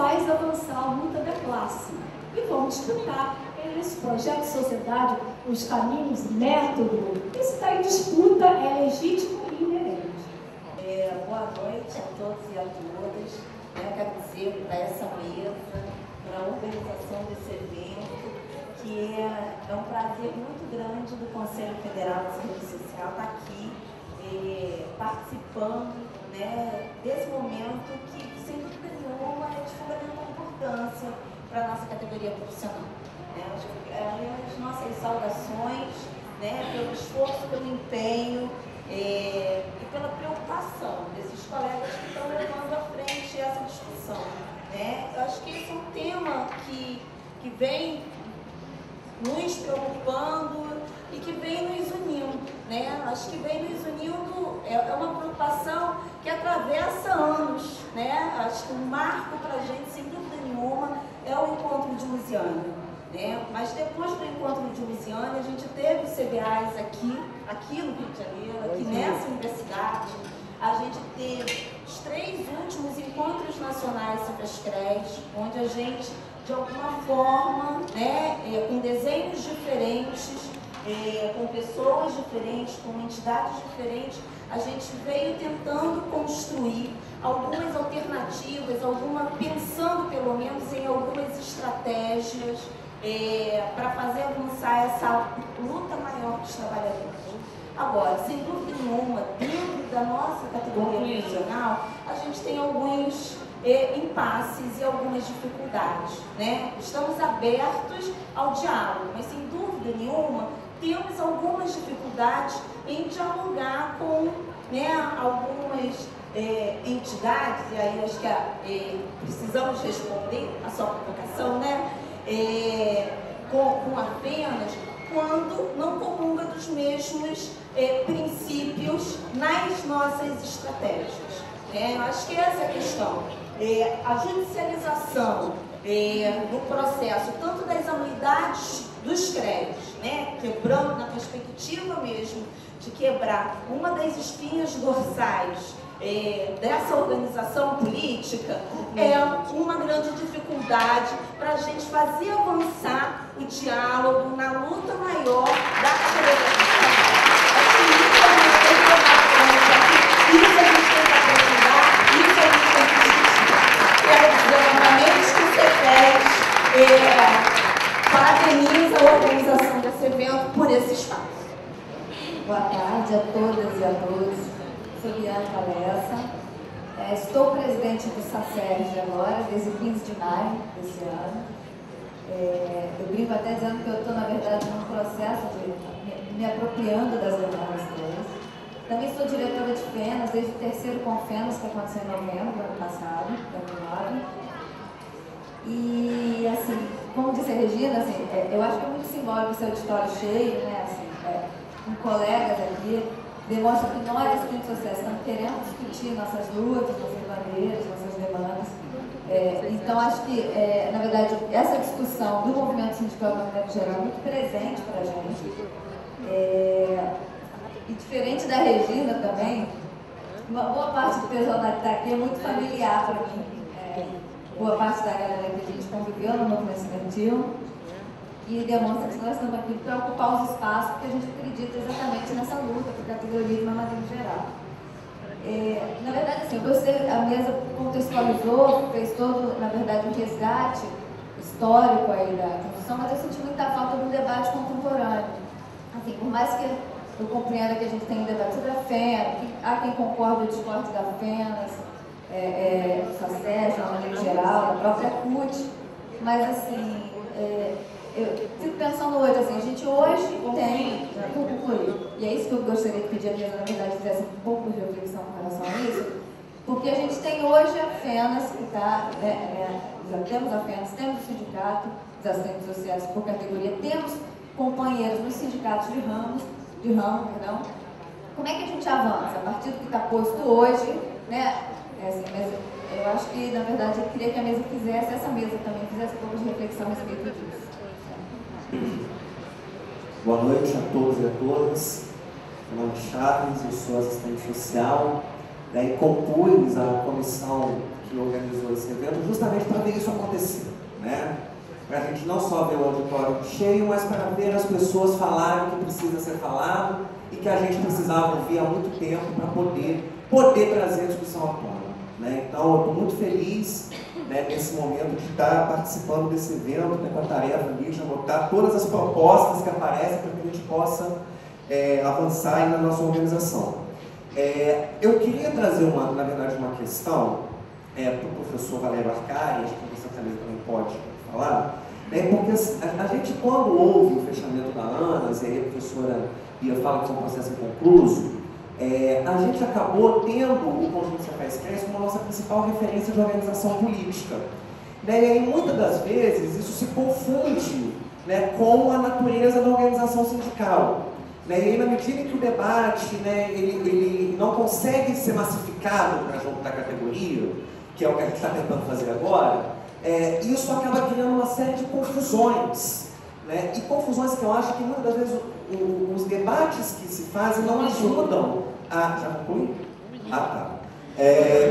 faz avançar a luta da classe. E vamos disputar esse projeto de sociedade, os caminhos, o método. Isso está em disputa, é legítimo e inerente. Boa noite a todos e a todas. Quero dizer para essa mesa, para a organização desse evento, que é um prazer muito grande do Conselho Federal de Serviço Social estar aqui participando, desse momento que, sem dúvida nenhuma, é de fundamental importância para a nossa categoria profissional. As nossas saudações, pelo esforço, pelo empenho e pela preocupação desses colegas que estão levando à frente essa discussão. Eu acho que esse é um tema que vem nos preocupando e que vem nos unindo. Acho que vem nos unindo, é uma preocupação que atravessa anos. Acho que um marco para a gente, sem dúvida nenhuma, é o encontro de Lusiânia. Mas depois do encontro de Lusiânia, a gente teve CBAs aqui no Rio de Janeiro, aqui nessa universidade. A gente teve os 3 últimos encontros nacionais sobre as CREs, onde a gente, de alguma forma, com desenhos diferentes, com pessoas diferentes, com entidades diferentes, a gente veio tentando construir algumas alternativas, pensando pelo menos em algumas estratégias para fazer avançar essa luta maior dos trabalhadores. Agora, sem dúvida nenhuma, dentro da nossa categoria profissional, a gente tem alguns impasses e algumas dificuldades. Estamos abertos ao diálogo, mas sem dúvida nenhuma, temos algumas dificuldades em dialogar com algumas entidades, e aí acho que precisamos responder a sua provocação, com apenas quando não comunga dos mesmos princípios nas nossas estratégias. Eu acho que essa é a questão. A judicialização no processo, tanto das anuidades dos créditos, quebrando na perspectiva mesmo de quebrar uma das espinhas dorsais dessa organização política, é uma grande dificuldade para a gente fazer avançar o diálogo na luta maior da categoria. Isso a gente tem que aprofundar, isso a gente tem que discutir. Quero dizer novamente que o CEPES parabeniza a organização desse evento por esse espaço. Boa tarde a todas e a todos. Sou Liane Palessa. Estou presidente do SACERG agora, desde 15 de maio desse ano. Eu brinco até dizendo que eu estou, na verdade, num processo de me apropriando das demandas deles. Também sou diretora de FENAS, desde o 3º Confenas, que aconteceu em novembro do ano passado, 2009. E, assim, como disse a Regina, eu acho que é muito simbólico esse auditório cheio, com colegas aqui, demonstra que nós, as clínicas sociais, estamos querendo discutir nossas lutas, nossas bandeiras, nossas demandas. Então, acho que, na verdade, essa discussão do movimento sindical de maneira geral é muito presente para a gente. E diferente da Regina também, uma boa parte do pessoal que está aqui é muito familiar para mim. Boa parte da galera que a gente conviveu no movimento estudantil. E demonstra que nós estamos aqui para ocupar os espaços, porque a gente acredita exatamente nessa luta por categoria de uma maneira geral. Na verdade, assim, eu gostei, a mesa contextualizou, fez todo, na verdade, um resgate histórico aí da construção, mas eu senti muita falta do debate contemporâneo. Assim, por mais que eu compreenda que a gente tem um debate sobre a FENA, há quem concorde ou discorde da FENAS, do SACERG, de uma maneira geral, da própria CUT, mas assim, eu fico pensando hoje, assim, a gente hoje tem, vou concluir, e é isso que eu gostaria de pedir a mesa, na verdade, fizesse um pouco de reflexão com relação a isso, porque a gente tem hoje a FENAS, que está, já temos a FENAS, temos o sindicato das assistentes sociais por categoria, temos companheiros nos sindicatos de ramo, Como é que a gente avança? A partir do que está posto hoje, assim, mas eu acho que, na verdade, eu queria que a mesa fizesse, essa mesa também fizesse um pouco de reflexão a respeito disso. Boa noite a todos e a todas. Meu nome é Charles, eu sou assistente social. Daí compus a comissão que organizou esse evento, justamente para ver isso acontecer, né? Para a gente não só ver o auditório cheio, mas para ver as pessoas falarem o que precisa ser falado e que a gente precisava ouvir há muito tempo para poder trazer a discussão à tona, né? Então, eu estou muito feliz, né, nesse momento de estar participando desse evento, né, com a tarefa ali de anotar todas as propostas que aparecem para que a gente possa avançar aí na nossa organização. Eu queria trazer, na verdade, uma questão para o professor Valério Arcari, acho que o professor Calil também pode falar, né, porque a gente, quando ouve o fechamento da ANAS, e aí a professora Bia fala que foi um processo inconcluso, a gente acabou tendo o Conjunto Cefaz Cresce como a nossa principal referência de organização política. Né, e aí, muitas das vezes, isso se confunde, né, com a natureza da organização sindical. Né, e aí, na medida em que o debate, né, ele não consegue ser massificado para junto da categoria, que é o que a gente está tentando fazer agora, isso acaba criando uma série de confusões. Né, e confusões que eu acho que muitas das vezes os debates que se fazem não ajudam a... Já concluí? Ah, tá.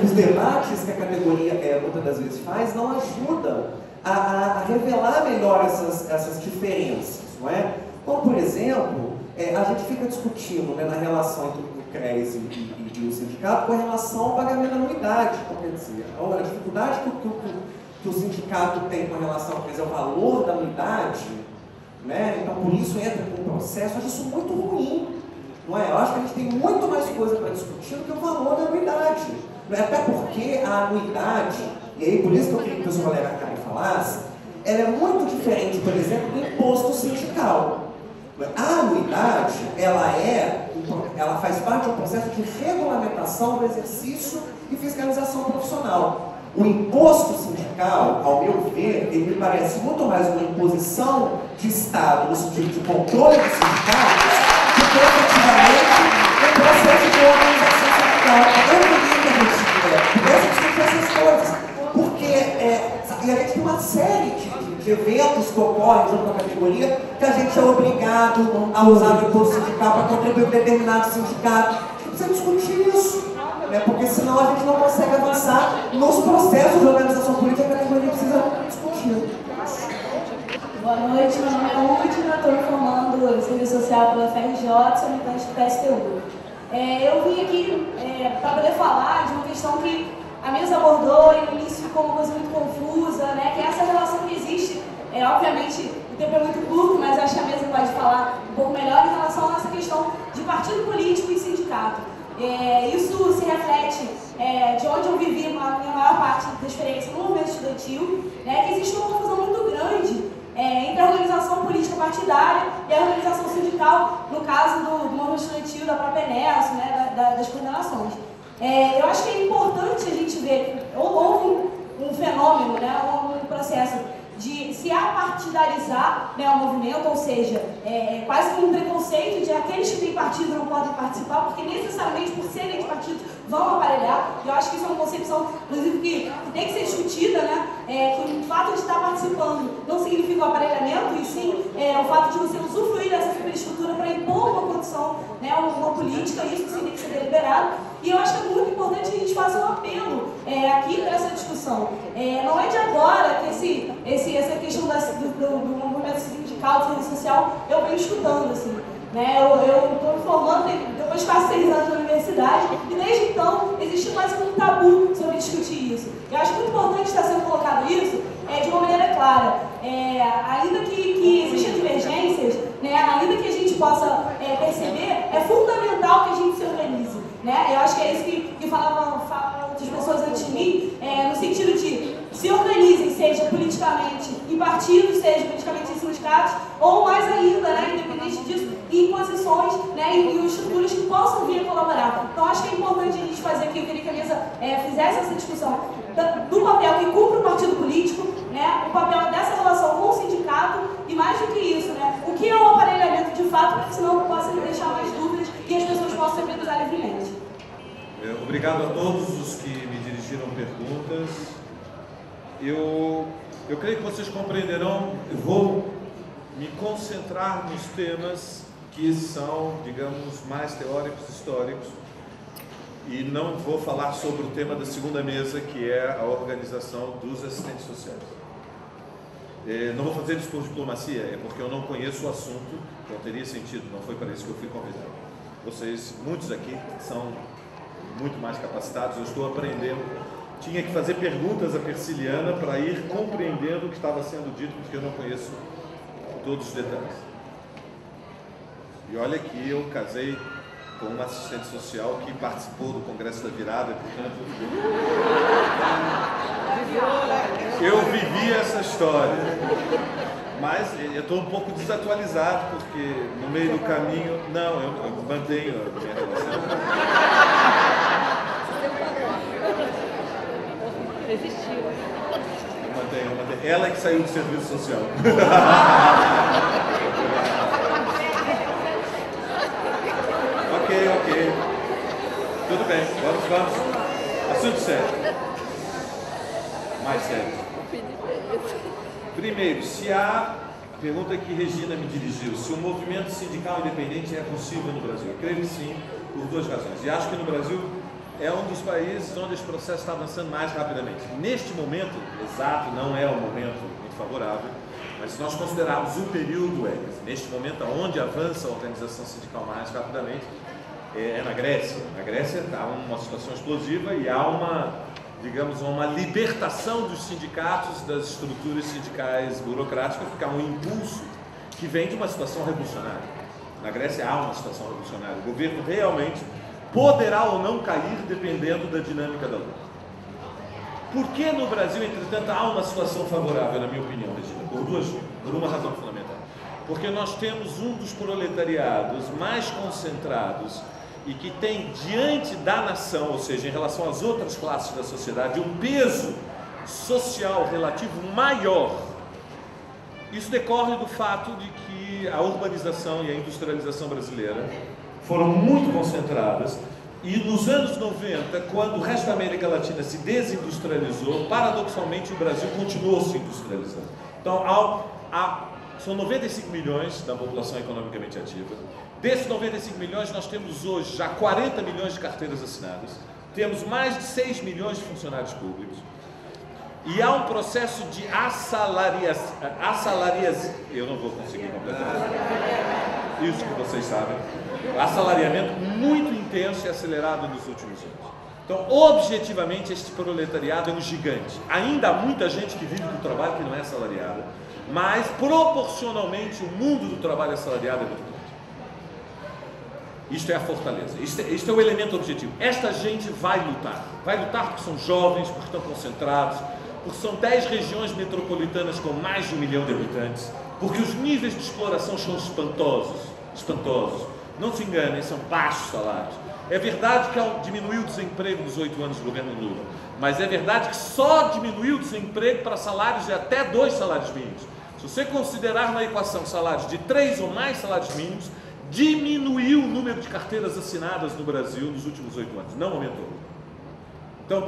Os debates que a categoria muitas das vezes faz não ajudam a revelar melhor essas diferenças, não é? Como, por exemplo, a gente fica discutindo, né, na relação entre o CRES e o sindicato com relação ao pagamento da anuidade. Então, quer dizer, a dificuldade que o sindicato tem com relação ao valor da anuidade, né? Então, por isso entra com o processo. Eu acho isso muito ruim, não é? Eu acho que a gente tem muito mais coisa para discutir do que o valor da anuidade. Não é? Até porque a anuidade, e aí por isso que eu queria que o professor Valério Arcari falasse, ela é muito diferente, por exemplo, do imposto sindical. A anuidade, ela faz parte de um processo de regulamentação do exercício e fiscalização profissional. O imposto sindical, ao meu ver, ele me parece muito mais uma imposição de Estado, no sentido de controle do sindicato, do que efetivamente um processo de organização sindical. Eu queria que a gente pudesse discutir essas coisas, porque e a gente tem uma série de eventos que ocorrem junto com a categoria que a gente é obrigado a usar o imposto sindical para contribuir para determinado sindicato. A gente precisa discutir isso. Porque senão a gente não consegue avançar nos processos de organização política que a categoria precisa discutir. Boa noite, meu nome é Última, estou me formando em Serviço Social pela FRJ, sou militante do PSTU. Eu vim aqui para poder falar de uma questão que a mesa abordou e no início ficou uma coisa muito confusa, né? Que é essa relação que existe, obviamente o tempo é muito curto, mas acho que a mesa pode falar um pouco melhor em relação a essa questão de partido político e sindicato. Isso se reflete de onde eu vivi a minha maior parte da experiência no movimento estudantil, né, que existe uma confusão muito grande entre a organização política partidária e a organização sindical, no caso do movimento estudantil, da própria ENERSO, né, das coordenações. Eu acho que é importante a gente ver que houve um fenômeno, né, um processo de se apartidarizar, né, o movimento, ou seja, quase que um preconceito de aqueles que têm partido não podem participar, porque necessariamente por serem de partido vão aparelhar. Eu acho que isso é uma concepção, inclusive, que tem que ser discutida, né, que o fato de estar participando não significa o aparelhamento, e sim o fato de você usufruir dessa superestrutura para impor uma condição, né, uma política, isso sim tem que ser deliberado. E eu acho que é muito importante que a gente faça um apelo aqui para essa discussão. Não é de agora que essa questão do movimento sindical, do serviço social, eu venho escutando, assim. Né? Eu estou me formando depois de quase 6 anos na universidade, e desde então existe quase um tabu sobre discutir isso. Eu acho muito importante estar sendo colocado isso de uma maneira clara. Ainda que existam divergências, né? Ainda que a gente possa perceber, é fundamental que a gente se organize. Né? Eu acho que é isso que falavam outras pessoas antes de mim, no sentido de se organizem, seja politicamente em partidos, seja politicamente em sindicatos, ou mais ainda, né, independente disso, em posições, né, em estruturas que possam vir a colaborar. Então acho que é importante a gente fazer aqui, eu queria que a mesa fizesse essa discussão do papel que cumpre o partido político, né, o papel dessa relação com o sindicato, e mais do que isso, né, o que é o aparelhamento de fato, para que senão possa deixar mais dúvidas e as pessoas possam se organizar livremente. Obrigado a todos os que me dirigiram perguntas. Eu creio que vocês compreenderão, eu vou me concentrar nos temas que são, digamos, mais teóricos, históricos, e não vou falar sobre o tema da segunda mesa, que é a organização dos assistentes sociais. Não vou fazer isso por diplomacia, é porque eu não conheço o assunto, não teria sentido, não foi para isso que eu fui convidado. Vocês, muitos aqui, são muito mais capacitados, eu estou aprendendo. Tinha que fazer perguntas à Persiliana para ir compreendendo o que estava sendo dito, porque eu não conheço todos os detalhes. E olha que eu casei com uma assistente social que participou do Congresso da Virada, portanto, eu vivi essa história. Mas eu estou um pouco desatualizado, porque no meio do caminho... Não, eu mantenho a minha relação. Existiu. Eu mantenho. Ela é que saiu do serviço social. Ok. Tudo bem, vamos. Assunto sério. Mais sério. Primeiro, se há... Pergunta que Regina me dirigiu. Se o movimento sindical independente é possível no Brasil? Eu creio que sim, por duas razões. E acho que no Brasil é um dos países onde esse processo está avançando mais rapidamente. Neste momento, exato, não é um momento muito favorável, mas se nós considerarmos o período, neste momento, onde avança a organização sindical mais rapidamente, é na Grécia. Na Grécia está uma situação explosiva e há uma libertação dos sindicatos, das estruturas sindicais burocráticas, porque há um impulso que vem de uma situação revolucionária. Na Grécia há uma situação revolucionária. O governo realmente poderá ou não cair dependendo da dinâmica da luta. Por que no Brasil, entretanto, há uma situação favorável, na minha opinião, Regina? Por uma razão fundamental. Porque nós temos um dos proletariados mais concentrados e que tem diante da nação, ou seja, em relação às outras classes da sociedade, um peso social relativo maior. Isso decorre do fato de que a urbanização e a industrialização brasileira foram muito concentradas e nos anos 90, quando o resto da América Latina se desindustrializou, paradoxalmente o Brasil continuou se industrializando. Então, são 95 milhões da população economicamente ativa. Desses 95 milhões, nós temos hoje já 40 milhões de carteiras assinadas, temos mais de 6 milhões de funcionários públicos, e há um processo de eu não vou conseguir completar isso que vocês sabem, assalariamento muito intenso e acelerado nos últimos anos. Então, objetivamente, este proletariado é um gigante. Ainda há muita gente que vive do trabalho que não é assalariada, mas proporcionalmente o mundo do trabalho assalariado é muito grande. Isto é a fortaleza, isto é o elemento objetivo. Esta gente vai lutar porque são jovens, porque estão concentrados, porque são 10 regiões metropolitanas com mais de 1 milhão de habitantes, porque os níveis de exploração são espantosos. Não se enganem, são baixos salários. É verdade que diminuiu o desemprego nos 8 anos do governo Lula, mas é verdade que só diminuiu o desemprego para salários de até 2 salários mínimos. Se você considerar na equação salários de 3 ou mais salários mínimos, diminuiu o número de carteiras assinadas no Brasil nos últimos 8 anos, não aumentou. Então,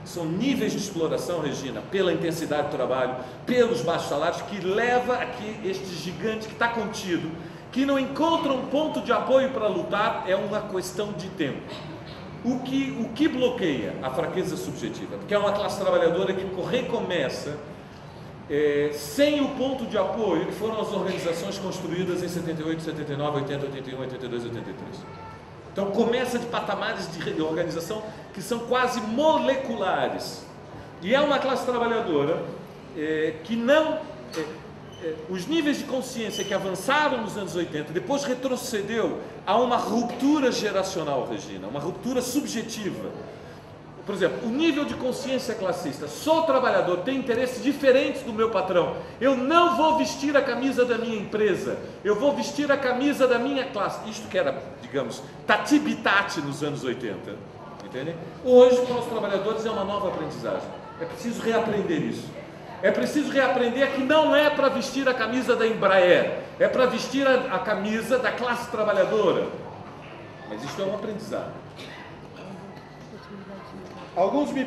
são níveis de exploração, Regina, pela intensidade do trabalho, pelos baixos salários, que leva a que este gigante que está contido, que não encontra um ponto de apoio para lutar, é uma questão de tempo. O que bloqueia a fraqueza subjetiva? Porque é uma classe trabalhadora que recomeça sem o ponto de apoio que foram as organizações construídas em 78, 79, 80, 81, 82, 83. Então começa de patamares de organização que são quase moleculares. E é uma classe trabalhadora que não... os níveis de consciência que avançaram nos anos 80, depois retrocedeu a uma ruptura geracional, Regina, uma ruptura subjetiva. Por exemplo, o nível de consciência classista. Sou trabalhador, tenho interesses diferentes do meu patrão. Eu não vou vestir a camisa da minha empresa. Eu vou vestir a camisa da minha classe. Isto que era, digamos, tati-bitati nos anos 80. Entendem? Hoje, para os trabalhadores, é uma nova aprendizagem. É preciso reaprender isso. É preciso reaprender que não é para vestir a camisa da Embraer. É para vestir a camisa da classe trabalhadora. Mas isto é um aprendizado. Alguns me